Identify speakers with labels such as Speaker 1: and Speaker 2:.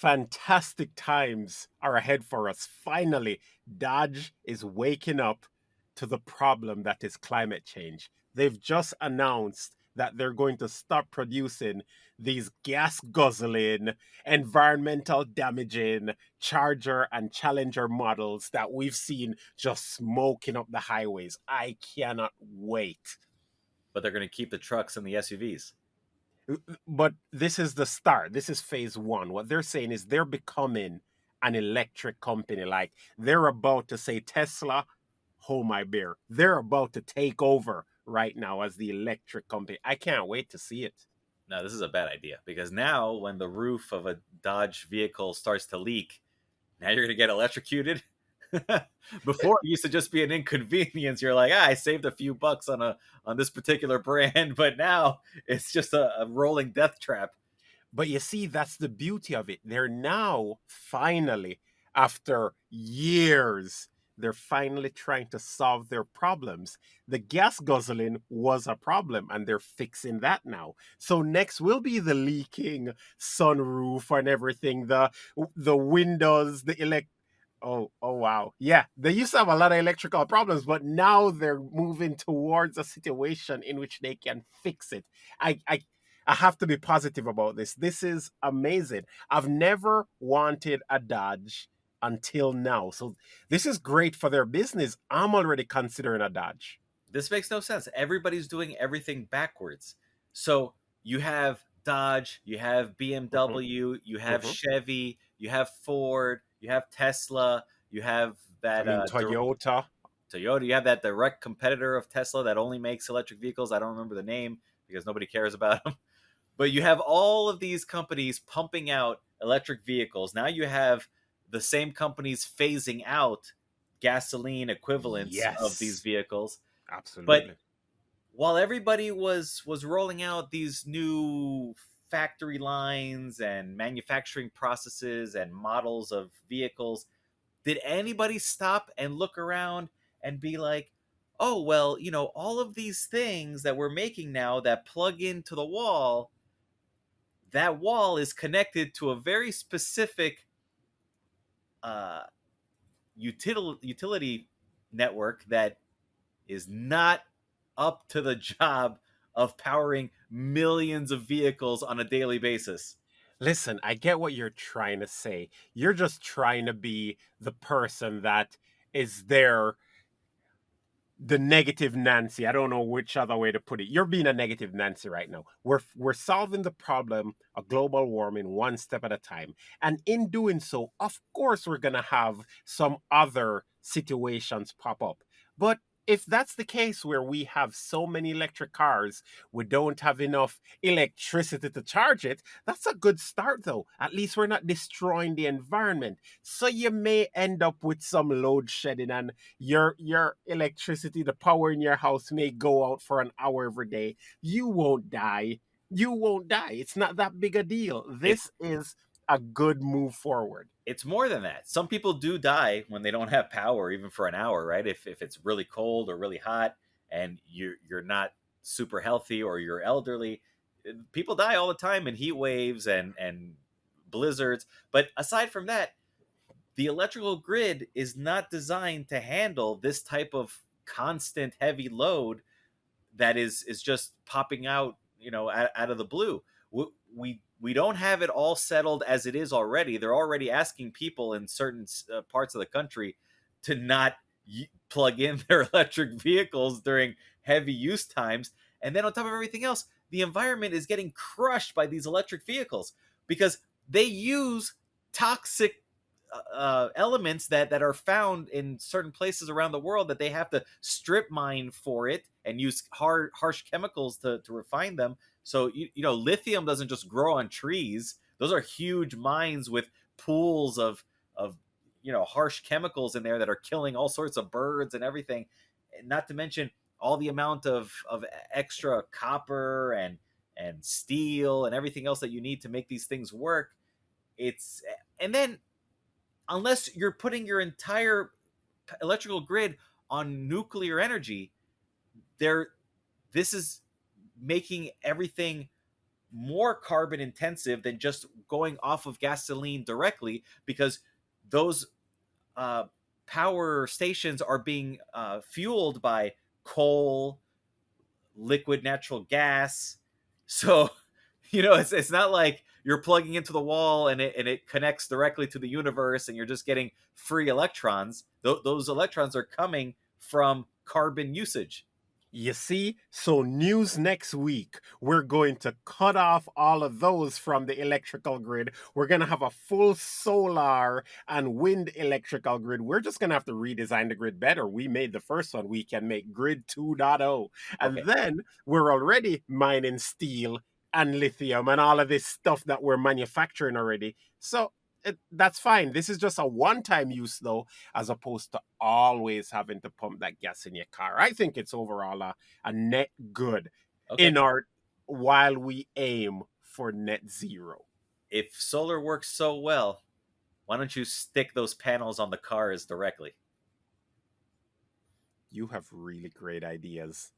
Speaker 1: Fantastic times are ahead for us. Finally, Dodge is waking up to the problem that is climate change. They've just announced that they're going to stop producing these gas guzzling, environmental damaging Charger and Challenger models that we've seen just smoking up the highways. I cannot wait.
Speaker 2: But they're going to keep the trucks and the SUVs.
Speaker 1: But this is the start. This is phase one. What they're saying is they're becoming an electric company. Like they're about to say, Tesla, hold my beer. They're about to take over right now as the electric company. I can't wait to see it.
Speaker 2: Now, this is a bad idea because now when the roof of a Dodge vehicle starts to leak, now you're going to get electrocuted. Before it used to just be an inconvenience. You're like, I saved a few bucks on this particular brand, but now it's just a rolling death trap.
Speaker 1: But you see, that's the beauty of it. They're now finally, after years, they're finally trying to solve their problems. The gas guzzling was a problem, and they're fixing that now. So next will be the leaking sunroof and everything, the windows, the elect. Oh wow. Yeah, they used to have a lot of electrical problems, but now they're moving towards a situation in which they can fix it. I have to be positive about this. This is amazing. I've never wanted a Dodge until now. So this is great for their business. I'm already considering a Dodge.
Speaker 2: This makes no sense. Everybody's doing everything backwards. So you have Dodge, you have
Speaker 1: Hmm.
Speaker 2: BMW, you have
Speaker 1: Hmm.
Speaker 2: Chevy, you have Ford, you have Tesla, you have
Speaker 1: I
Speaker 2: that
Speaker 1: mean, Toyota.
Speaker 2: Toyota, you have that direct competitor of Tesla that only makes electric vehicles. I don't remember the name because nobody cares about them. But you have all of these companies pumping out electric vehicles. Now you have the same companies phasing out gasoline equivalents of these
Speaker 1: Yes,
Speaker 2: vehicles. But
Speaker 1: absolutely.
Speaker 2: while everybody was rolling out these new factory lines and manufacturing processes and models of vehicles, did anybody stop and look around and be like, oh well, all of these things that we're making now that plug into the wall, that wall is connected to a very specific uh, utility network that is not up to the job of powering millions of vehicles on a daily basis.
Speaker 1: Listen, I get what you're trying to say. You're just trying to be the person that is there, the negative Nancy. I don't know which other way to put it. You're being a negative Nancy right now. We're solving the problem of global warming one step at a time. And in doing so, of course we're going to have some other situations pop up. But if that's the case where we have so many electric cars, we don't have enough electricity to charge it, that's a good start though. At least we're not destroying the environment. So you may end up with some load shedding, and your electricity, the power in your house may go out for an hour every day. You won't die. You won't die. It's not that big a deal.
Speaker 2: It's
Speaker 1: This is a good move forward.
Speaker 2: it's more than that. Some people do die when they don't have power, even for an hour, right? If it's really cold or really hot, and you're not super healthy or you're elderly, people die all the time in heat waves and blizzards. But aside from that, the electrical grid is not designed to handle this type of constant heavy load that is just popping out, out of the blue. We don't have it all settled as it is already. They're already asking people in certain parts of the country to not plug in their electric vehicles during heavy use times. And then on top of everything else, the environment is getting crushed by these electric vehicles because they use toxic elements that are found in certain places around the world that they have to strip mine for it and use harsh chemicals to refine them. So lithium doesn't just grow on trees. Those are huge mines with pools of harsh chemicals in there that are killing all sorts of birds and everything. Not to mention all the amount of extra copper and steel and everything else that you need to make these things work. It's and then unless you're putting your entire electrical grid on nuclear energy, there this is making everything more carbon intensive than just going off of gasoline directly, because those uh, power stations are being fueled by coal, liquid natural gas. So, it's not like you're plugging into the wall and it connects directly to the universe and you're just getting free electrons. Those electrons are coming from carbon usage.
Speaker 1: You see? So, news next week, we're going to cut off all of those from the electrical grid. We're going to have a full solar and wind electrical grid. We're just going to have to redesign the grid better. We made the first one, we can make grid 2.0. And
Speaker 2: Okay.
Speaker 1: then we're already mining steel and lithium and all of this stuff that we're manufacturing already. So, that's fine. This is just a one time use, though, as opposed to always having to pump that gas in your car. I think it's overall a net good
Speaker 2: Okay.
Speaker 1: in our while we aim for net zero.
Speaker 2: If solar works so well, why don't you stick those panels on the cars directly?
Speaker 1: You have really great ideas.